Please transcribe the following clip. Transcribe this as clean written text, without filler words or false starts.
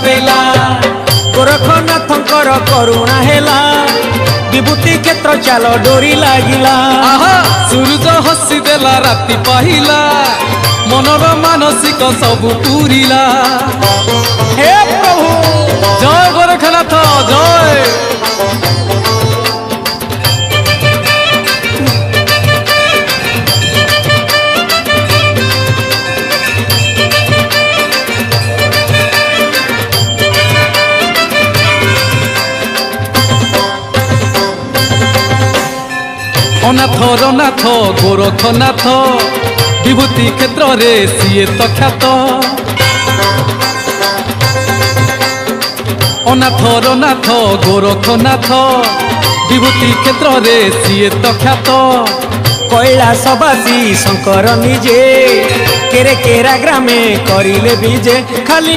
पेला गोरखनाथंकर करुणा हेला विभूति क्षेत्र चाल डोरी लागिला सूरज हसी देला राति पाहिला मनर मानसिक सब पूरिला हे प्रभु जय गोरखनाथ जय अनाथ रनाथ गोरखनाथ विभूति क्षेत्र रे सीए तो ख्यात अनाथ रनाथ गोरखनाथ विभूति क्षेत्र रे सीए तो ख्यात कैलासवासी शंकर निजे केरे केरा ग्रामे करिले बीजे खाली